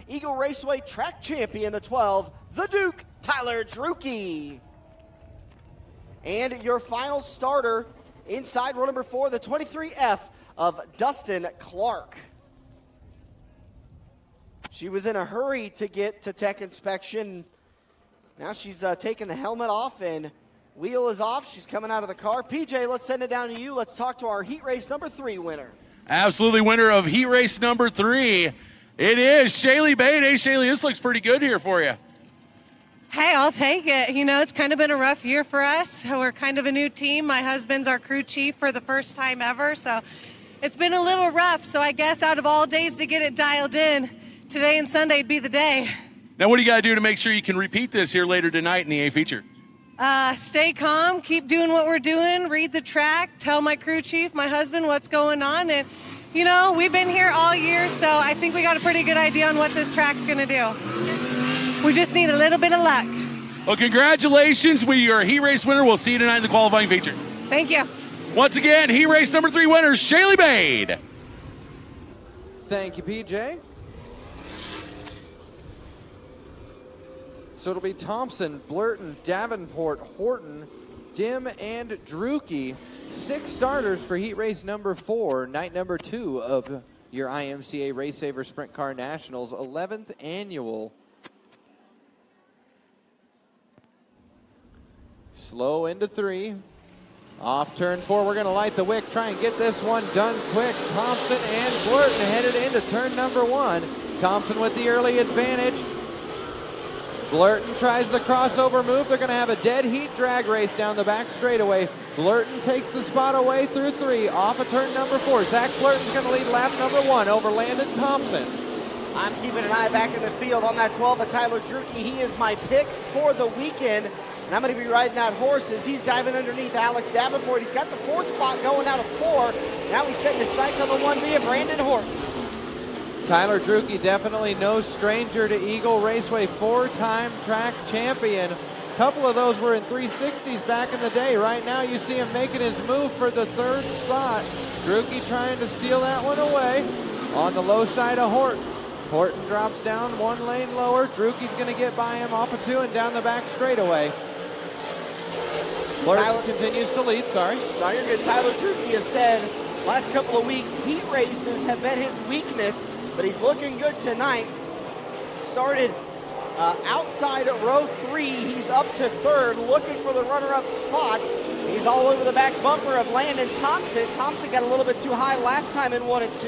Eagle Raceway track champion, the 12, the Duke, Tyler Drucke. And your final starter inside row number 4, the 23F of Dustin Clark. She was in a hurry to get to tech inspection. Now she's taking the helmet off and wheel is off. She's coming out of the car. PJ, let's send it down to you. Let's talk to our heat race number 3 winner. Absolutely, winner of heat race number 3. It is Shaylee Bate. Hey, Shaylee, this looks pretty good here for you. Hey, I'll take it. You know, it's kind of been a rough year for us. We're kind of a new team. My husband's our crew chief for the first time ever, so it's been a little rough. So I guess out of all days to get it dialed in, today and Sunday'd be the day. Now, what do you got to do to make sure you can repeat this here later tonight in the A feature? Stay calm, keep doing what we're doing, read the track, tell my crew chief, my husband, what's going on, and you know, we've been here all year, so I think we got a pretty good idea on what this track's going to do. We just need a little bit of luck. Well, congratulations. You're a heat race winner. We'll see you tonight in the qualifying feature. Thank you. Once again, heat race number 3 winner, Shaylee Bade. Thank you, PJ. So it'll be Thompson, Blurton, Davenport, Horton, Dim, and Drucke. 6 starters for heat race number 4, night number 2 of your IMCA Race Saver Sprint Car Nationals, 11th annual. Slow into 3. Off turn 4, we're going to light the wick, try and get this one done quick. Thompson and Blurton headed into turn number 1. Thompson with the early advantage. Blurton tries the crossover move. They're going to have a dead heat drag race down the back straightaway. Blurton takes the spot away through 3. Off of turn number 4. Zach Blurton's going to lead lap number 1 over Landon Thompson. I'm keeping an eye back in the field on that 12 of Tyler Drucke. He is my pick for the weekend. And I'm going to be riding that horse as he's diving underneath Alex Davenport. He's got the 4th spot going out of 4. Now he's setting his sights on the 1B of Brandon Horton. Tyler Drucke, definitely no stranger to Eagle Raceway, 4-time track champion. A couple of those were in 360s back in the day. Right now you see him making his move for the 3rd spot. Drucke trying to steal that one away on the low side of Horton. Horton drops down 1 lane lower. Drucke's going to get by him off of 2 and down the back straightaway. Blurton continues to lead, sorry. No, you're good. Tyler Drucke has said last couple of weeks heat races have been his weakness, but he's looking good tonight. Started outside of row 3. He's up to 3rd, looking for the runner-up spot. He's all over the back bumper of Landon Thompson. Thompson got a little bit too high last time in 1 and 2.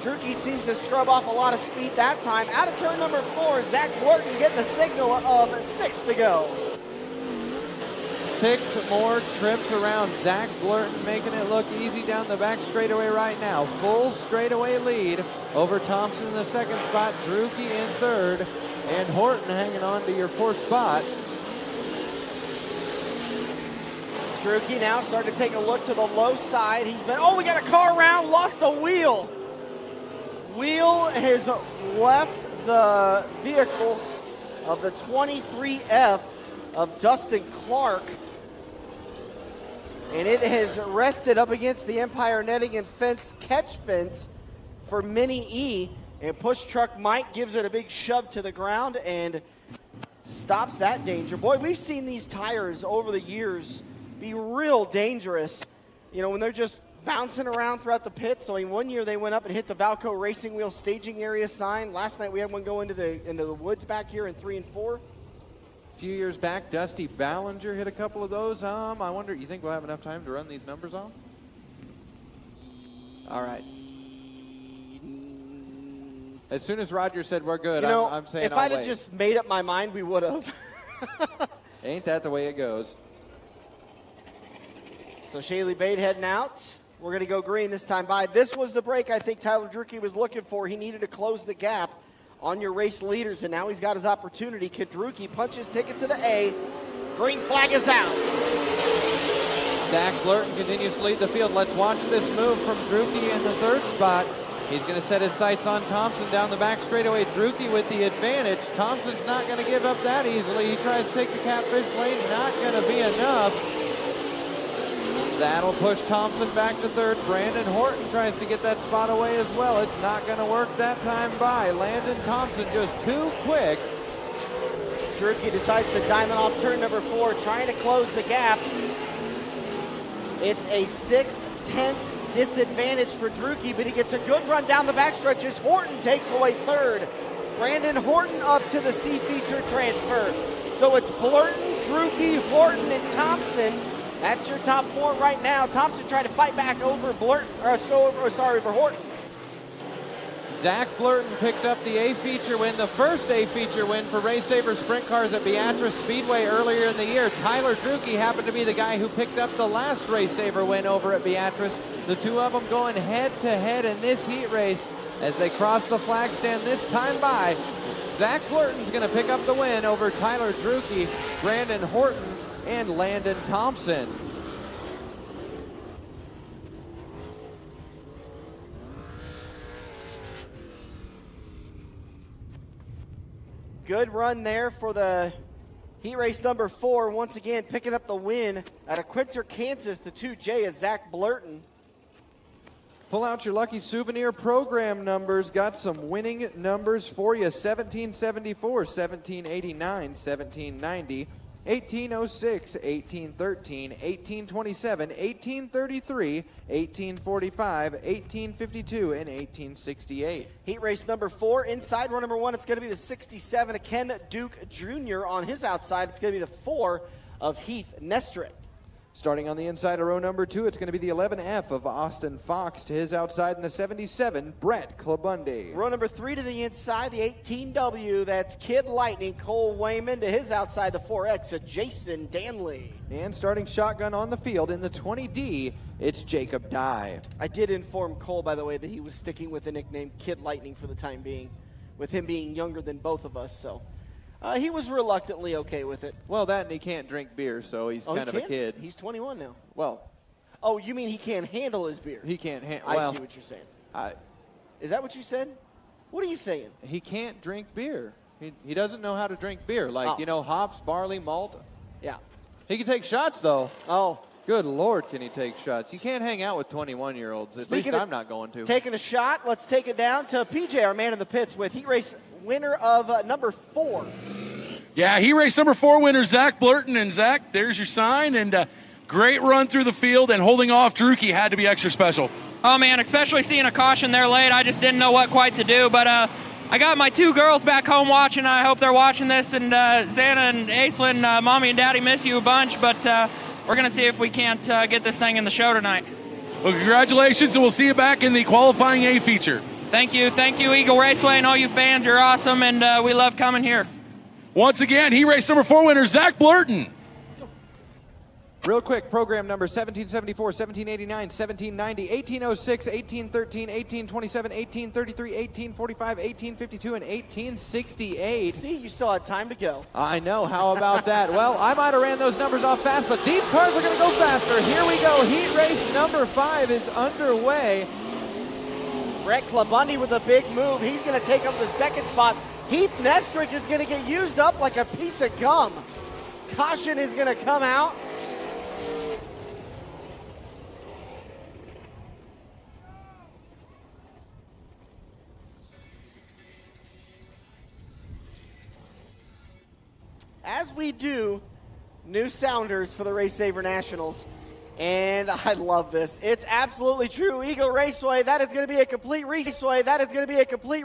Drucke seems to scrub off a lot of speed that time. Out of turn number 4, Zach Blurton getting the signal of 6 to go. 6 more trips around. Zach Blurton making it look easy down the back straightaway right now. Full straightaway lead over Thompson in the 2nd spot, Drucke in 3rd, and Horton hanging on to your 4th spot. Drucke now starting to take a look to the low side. He's been, oh, we got a car around, lost a wheel. Wheel has left the vehicle of the 23F of Dustin Clark, and it has rested up against the Empire netting and fence, catch fence for Mini E, and push truck Mike gives it a big shove to the ground and stops that danger. Boy, we've seen these tires over the years be real dangerous, you know, when they're just bouncing around throughout the pit. So in 1 year they went up and hit the Valco Racing Wheel staging area sign. Last night we had one go into the woods back here in 3 and 4. A few years back, Dusty Ballinger hit a couple of those. I wonder, you think we'll have enough time to run these numbers off? All right. As soon as Roger said we're good, you know, I'm saying if I'd have just made up my mind, we would have. Ain't that the way it goes? So Shaylee Bate heading out. We're going to go green this time by. This was the break I think Tyler Drucke was looking for. He needed to close the gap on your race leaders, and now he's got his opportunity. Can Drucke punch his ticket to the A? Green flag is out. Zach Blurton continues to lead the field. Let's watch this move from Drucke in the 3rd spot. He's going to set his sights on Thompson down the back straightaway. Drucke with the advantage. Thompson's not going to give up that easily. He tries to take the catfish lane. Not going to be enough. That'll push Thompson back to third. Brandon Horton tries to get that spot away as well. It's not going to work that time by. Landon Thompson just too quick. Drucke decides to diamond off turn number 4, trying to close the gap. It's a 6/10 disadvantage for Drucke, but he gets a good run down the backstretch as Horton takes away third. Brandon Horton up to the C feature transfer. So it's Blurton, Drucke, Horton, and Thompson. That's your top 4 right now. Thompson trying to fight back over over Horton. Zach Blurton picked up the A feature win, the first A feature win for Race Saver Sprint Cars at Beatrice Speedway earlier in the year. Tyler Drucke happened to be the guy who picked up the last Race Saver win over at Beatrice. The two of them going head to head in this heat race as they cross the flag stand this time by. Zach Blurton's going to pick up the win over Tyler Drucke, Brandon Horton, and Landon Thompson. Good run there for the heat race number 4. Once again, picking up the win out of Quinter, Kansas. The 2J is Zach Blurton. Pull out your lucky souvenir program numbers. Got some winning numbers for you. 1774, 1789, 1790, 1806, 1813, 1827, 1833, 1845, 1852, and 1868. Heat race number 4. Inside row number 1, it's going to be the 67 of Ken Duke Jr. On his outside, it's going to be the 4 of Heath Nestrick. Starting on the inside of row number 2, it's going to be the 11F of Austin Fox. To his outside in the 77, Brett Clabundy. Row number 3 to the inside, the 18W, that's Kid Lightning, Cole Wayman. To his outside, the 4X of Jason Danley. And starting shotgun on the field in the 20D, it's Jacob Dye. I did inform Cole, by the way, that he was sticking with the nickname Kid Lightning for the time being, with him being younger than both of us, so he was reluctantly okay with it. Well, that and he can't drink beer, so he's kind of a kid. He's 21 now. Well, oh, you mean he can't handle his beer? he can't handle. I see what you're saying. Is that what you said? What are you saying? He can't drink beer. He doesn't know how to drink beer. Like, hops, barley, malt. Yeah. He can take shots, though. Oh. Good Lord, can he take shots? You can't hang out with 21-year-olds. At least I'm not going to. Taking a shot, let's take it down to PJ, our man in the pits, with heat race winner of number 4. Yeah, heat race number 4 winner, Zach Blurton. And Zach, there's your sign. And great run through the field, and holding off Drucke had to be extra special. Oh, man, especially seeing a caution there late. I just didn't know what quite to do. But I got my 2 girls back home watching. I hope they're watching this. And Xana and Aislinn, Mommy and Daddy miss you a bunch. But we're going to see if we can't get this thing in the show tonight. Well, congratulations, and we'll see you back in the qualifying A feature. Thank you, Eagle Raceway, and all you fans. You're awesome, and we love coming here. Once again, heat race number 4 winner, Zach Blurton. Real quick, program number 1774, 1789, 1790, 1806, 1813, 1827, 1833, 1845, 1852, and 1868. See, you still had time to go. I know. How about that? Well, I might have ran those numbers off fast, but these cars are going to go faster. Here we go. Heat race number 5 is underway. Brett Clabundy with a big move. He's going to take up the 2nd spot. Heath Nestrick is going to get used up like a piece of gum. Caution is going to come out. As we do, new sounders for the Race Saver Nationals. And I love this. It's absolutely true. Eagle Raceway, that is going to be a complete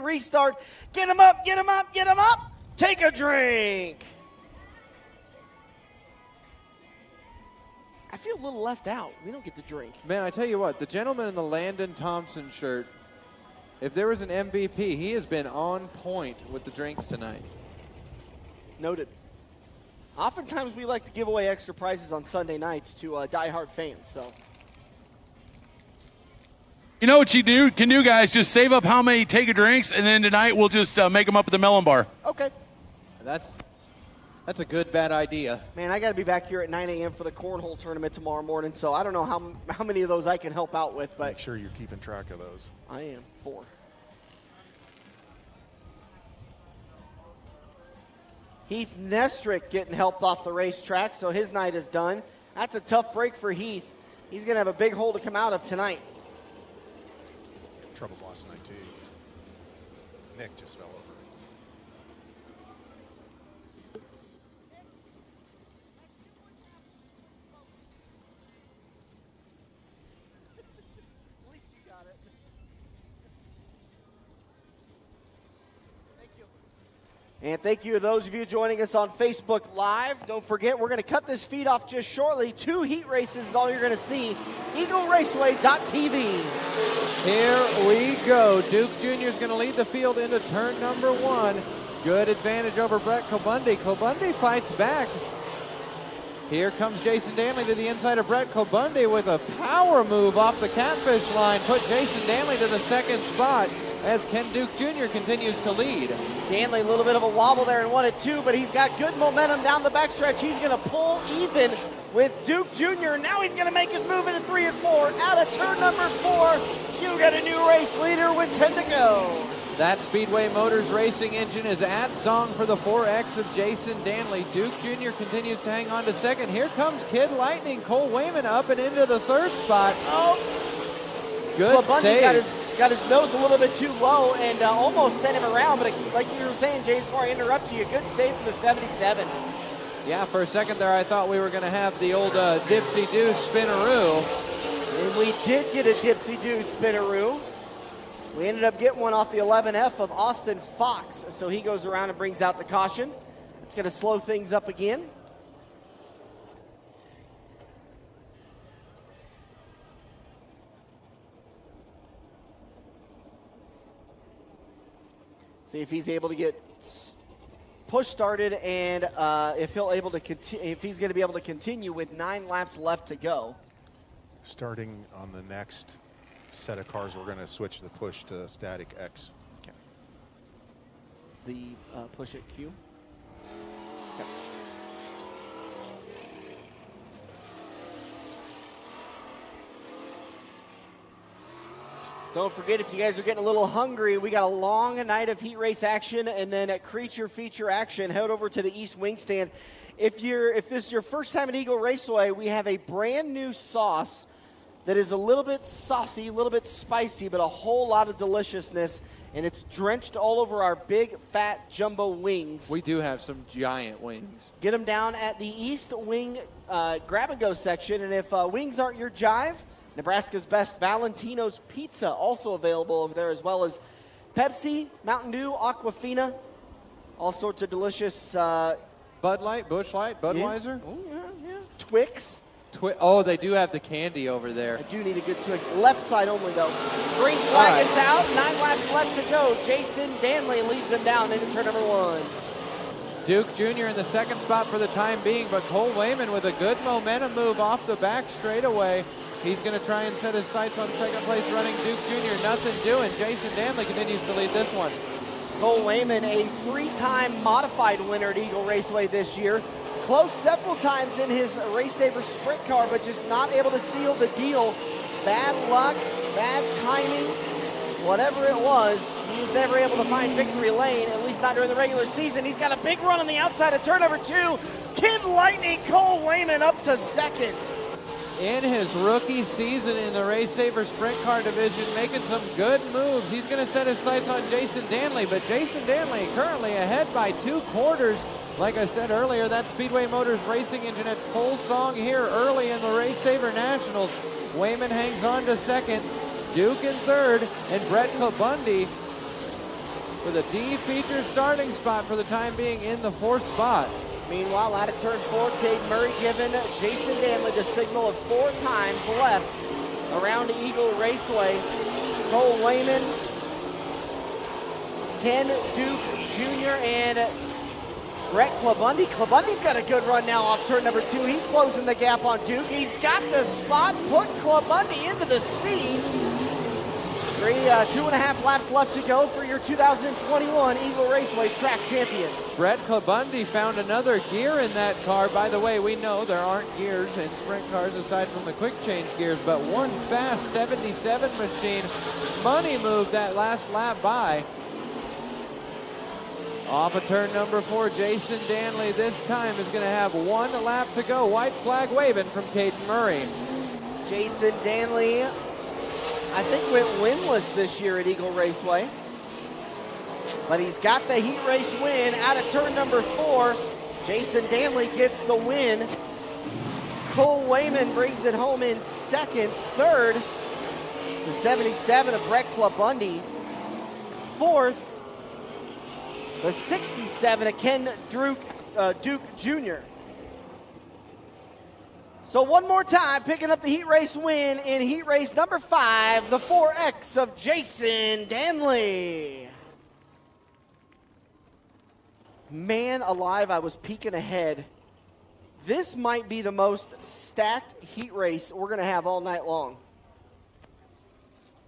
restart. Get him up, get him up, get him up. Take a drink. I feel a little left out. We don't get to drink. Man, I tell you what, the gentleman in the Landon Thompson shirt, if there was an MVP, he has been on point with the drinks tonight. Noted. Oftentimes we like to give away extra prizes on Sunday nights to diehard fans. So, you know what you can do, guys? Just save up how many take a drinks, and then tonight we'll just make them up at the Melon Bar. Okay. That's a good, bad idea. Man, I got to be back here at 9 a.m. for the cornhole tournament tomorrow morning, so I don't know how many of those I can help out with. But make sure you're keeping track of those. I am. 4. Heath Nestrick getting helped off the racetrack, so his night is done. That's a tough break for Heath. he's going to have a big hole to come out of tonight. Troubles lost tonight, too. Nick just fell over. At least you got it. Thank you. And thank you to those of you joining us on Facebook Live. Don't forget, we're going to cut this feed off just shortly. 2 heat races is all you're going to see. EagleRaceway.tv. Here we go. Duke Jr. is going to lead the field into turn number 1. Good advantage over Brett Klabundy. Klabundy fights back. Here comes Jason Danley to the inside of Brett Klabundy with a power move off the catfish line. Put Jason Danley to the 2nd spot as Ken Duke Jr. continues to lead. Danley, a little bit of a wobble there in 1 and 2, but he's got good momentum down the backstretch. He's going to pull even with Duke Jr. Now he's going to make his move into 3 and 4. Out of turn number 4, you got a new race leader with 10 to go. That Speedway Motors racing engine is at song for the 4X of Jason Danley. Duke Jr. continues to hang on to 2nd. Here comes Kid Lightning. Cole Wayman up and into the 3rd spot. Oh, good Klabundy save. got his nose a little bit too low and almost sent him around, but like you were saying, James, before I interrupt you, a good save for the 77. Yeah, for a second there, I thought we were going to have the old dipsy-doo spinaroo. And we did get a dipsy-doo spinaroo. We ended up getting one off the 11F of Austin Fox, so he goes around and brings out the caution. It's going to slow things up again. See if he's able to get push started and if he's going to be able to continue with 9 laps left to go. Starting on the next set of cars, we're going to switch the push to static X. Okay. The push at Q. Okay. Don't forget, if you guys are getting a little hungry, we got a long night of heat race action and then a creature feature action. Head over to the East Wing Stand. If this is your first time at Eagle Raceway, we have a brand new sauce that is a little bit saucy, a little bit spicy, but a whole lot of deliciousness, and it's drenched all over our big, fat, jumbo wings. We do have some giant wings. Get them down at the East Wing grab-and-go section, and if wings aren't your jive, Nebraska's best Valentino's Pizza also available over there, as well as Pepsi, Mountain Dew, Aquafina, all sorts of delicious. Bud Light, Busch Light, Budweiser. Yeah. Oh, yeah. Twix. Oh, they do have the candy over there. I do need a good Twix. Left side only, though. Green flag is out. 9 laps left to go. Jason Danley leads him down into turn number 1. Duke Jr. in the 2nd spot for the time being, but Cole Wayman with a good momentum move off the back straightaway. He's going to try and set his sights on 2nd place running Duke Jr. Nothing doing. Jason Danley continues to lead this one. Cole Wayman, a 3-time modified winner at Eagle Raceway this year. Close several times in his Race Saver sprint car, but just not able to seal the deal. Bad luck, bad timing, whatever it was, he was never able to find victory lane, at least not during the regular season. He's got a big run on the outside of turn number 2. Kid Lightning Cole Wayman up to 2nd. In his rookie season in the Race Saver Sprint Car Division, making some good moves. He's going to set his sights on Jason Danley, but Jason Danley currently ahead by 2 quarters. Like I said earlier, that Speedway Motors racing engine at full song here early in the Race Saver Nationals. Wayman hangs on to 2nd, Duke in 3rd, and Brett Klabundy with a D feature starting spot for the time being in the 4th spot. Meanwhile, out of turn 4, Cade Murray giving Jason Danley the signal of 4 times left around Eagle Raceway. Cole Wayman, Ken Duke Jr., and Brett Klabundy. Klabundy's got a good run now off turn number 2. He's closing the gap on Duke. He's got the spot, put Klabundy into the sea. 2.5 laps left to go for your 2021 Eagle Raceway track champion. Brett Klabundy found another gear in that car. By the way, we know there aren't gears in sprint cars aside from the quick change gears, but one fast 77 machine money moved that last lap by. Off of turn number 4, Jason Danley this time is going to have 1 lap to go. White flag waving from Caden Murray. Jason Danley, I think, went winless this year at Eagle Raceway. But he's got the heat race win out of turn number 4. Jason Danley gets the win. Cole Wayman brings it home in second. Third, the 77 of Brett Clabundy. Fourth, the 67 of Ken Duke Jr. So one more time, picking up the heat race win in heat race number 5, the 4X of Jason Danley. Man alive, I was peeking ahead. This might be the most stacked heat race we're going to have all night long.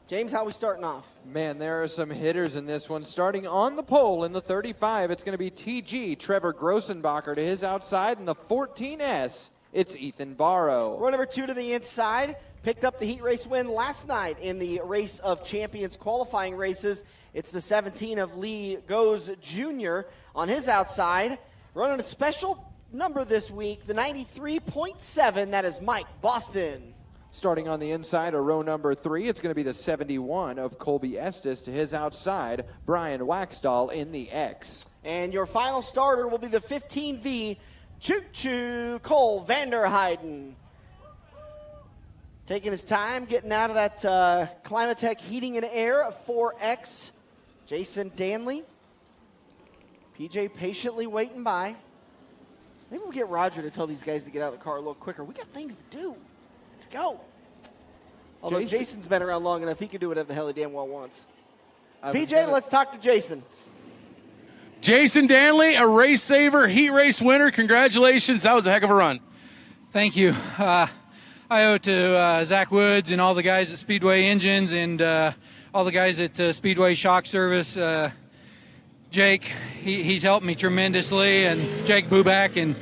James, how are we starting off? Man, there are some hitters in this one. Starting on the pole in the 35, it's going to be TG, Trevor Grossenbacher to his outside. In the 14S, it's Ethan Barrow. Row number 2 to the inside. Picked up the heat race win last night in the Race of Champions qualifying races. It's the 17 of Lee Goes Jr. on his outside. Running a special number this week, the 93.7, that is Mike Boston. Starting on the inside of row number 3, it's going to be the 71 of Colby Estes to his outside, Brian Waxdahl in the X. And your final starter will be the 15V Choo Choo Cole Vanderheiden. Taking his time, getting out of that Climatech Heating and Air 4X. Jason Danley. PJ patiently waiting by. Maybe we'll get Roger to tell these guys to get out of the car a little quicker. We got things to do. Let's go. Although Jason's been around long enough, he can do whatever the hell he damn well wants. PJ, let's talk to Jason. Jason Danley, a race saver, heat race winner. Congratulations. That was a heck of a run. Thank you. I owe it to Zach Woods and all the guys at Speedway Engines and all the guys at Speedway Shock Service. Jake, he's helped me tremendously, and Jake Buback, and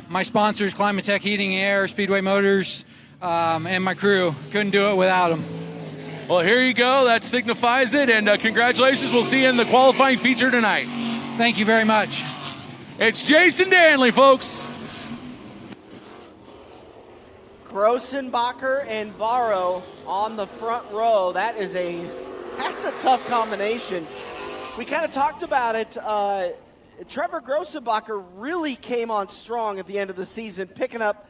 my sponsors, Climatech Heating Air, Speedway Motors, and my crew. Couldn't do it without them. Well, here you go. That signifies it, and congratulations. We'll see you in the qualifying feature tonight. Thank you very much. It's Jason Danley, folks. Grossenbacher and Barrow on the front row. That's a tough combination. We kind of talked about it. Trevor Grossenbacher really came on strong at the end of the season, picking up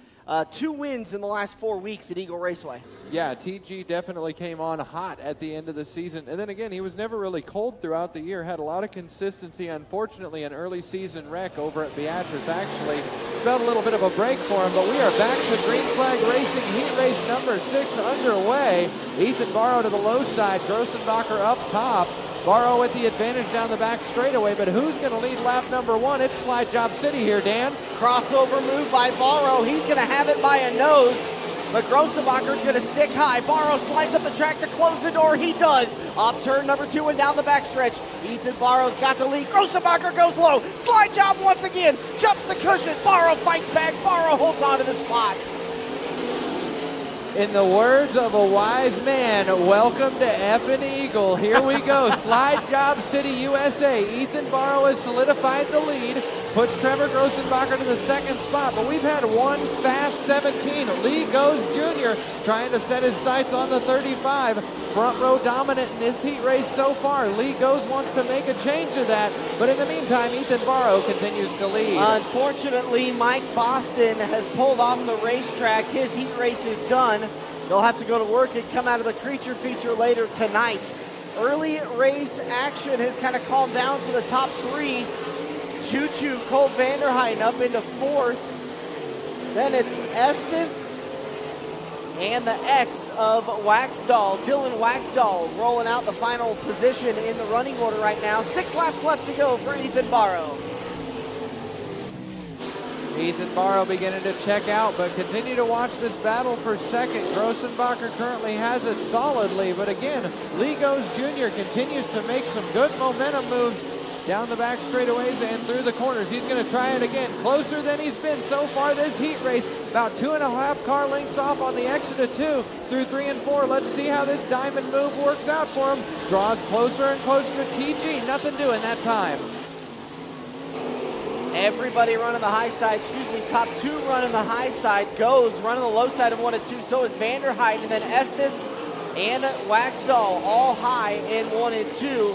2 wins in the last 4 weeks at Eagle Raceway. Yeah, TG definitely came on hot at the end of the season. And then again, he was never really cold throughout the year, had a lot of consistency. Unfortunately, an early season wreck over at Beatrice actually spelled a little bit of a break for him, but we are back to Green Flag Racing heat race number 6 underway. Ethan Barrow to the low side, Grossenbacher up top. Barrow with the advantage down the back straightaway, but who's going to lead lap number 1? It's Slide Job City here, Dan. Crossover move by Barrow. He's going to have it by a nose, but Grossenbacher's going to stick high. Barrow slides up the track to close the door. He does. Off turn number 2 and down the backstretch. Ethan Barrow's got the lead. Grossenbacher goes low. Slide Job once again. Jumps the cushion. Barrow fights back. Barrow holds on to the spot. In the words of a wise man, welcome to Effin' Eagle. Here we go. Slide Job City, USA. Ethan Barrow has solidified the lead, puts Trevor Grossenbacher to the 2nd spot, but we've had one fast 17. Lee Goes Jr. trying to set his sights on the 35. Front row dominant in this heat race so far. Lee Goes wants to make a change of that, but in the meantime, Ethan Barrow continues to lead. Unfortunately, Mike Boston has pulled off the racetrack. His heat race is done. They'll have to go to work and come out of the creature feature later tonight. Early race action has kind of calmed down for the top 3. Choo Choo Cole Vanderheiden up into 4th. Then it's Estes and the X of Waxdahl. Dylan Waxdahl rolling out the final position in the running order right now. 6 laps left to go for Ethan Barrow. Ethan Barrow beginning to check out, but continue to watch this battle for 2nd. Grossenbacher currently has it solidly, but again, Lee Goes Jr. continues to make some good momentum moves down the back straightaways and through the corners. He's going to try it again. Closer than he's been so far this heat race. About 2.5 car lengths off on the exit of 2 through 3 and 4. Let's see how this diamond move works out for him. Draws closer and closer to TG. Nothing doing that time. Everybody running the high side, top 2 running the high side goes, running the low side of 1 and 2. So is Vanderhyde, and then Estes and Waxdahl all high in 1 and 2.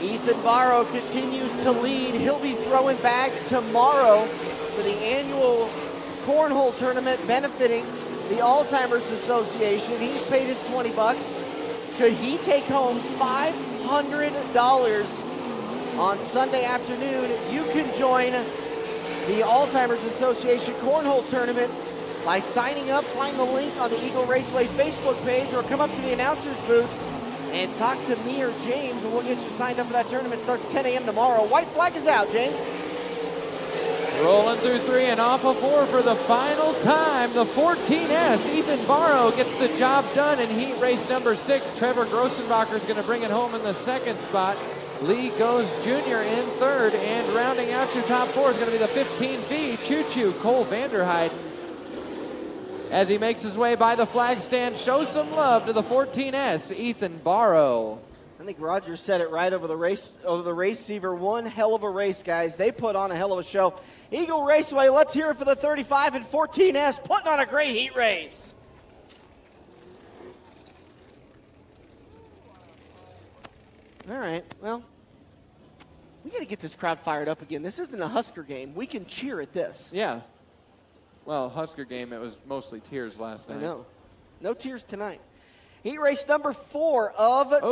Ethan Barrow continues to lead. He'll be throwing bags tomorrow for the annual cornhole tournament benefiting the Alzheimer's Association. He's paid his 20 bucks. Could he take home $500 on Sunday afternoon? You can join the Alzheimer's Association Cornhole Tournament by signing up. Find the link on the Eagle Raceway Facebook page, or come up to the announcer's booth and talk to me or James, and we'll get you signed up for that tournament. Starts 10 a.m. tomorrow. White flag is out, James. Rolling through 3 and off of 4 for the final time. The 14S, Ethan Barrow gets the job done in heat race number 6. Trevor Grossenbacher is going to bring it home in the 2nd spot. Lee goes Jr. in 3rd, and rounding out your top 4 is going to be the 15V Choo Choo Cole Vanderhyde. As he makes his way by the flag stand, show some love to the 14S, Ethan Barrow. I think Roger said it right over the receiver. One hell of a race, guys. They put on a hell of a show. Eagle Raceway, let's hear it for the 35 and 14S, putting on a great heat race. All right, well, we got to get this crowd fired up again. This isn't a Husker game. We can cheer at this. Yeah. Well, Husker game, it was mostly tears last night. I know. No tears tonight. Heat race number 4 of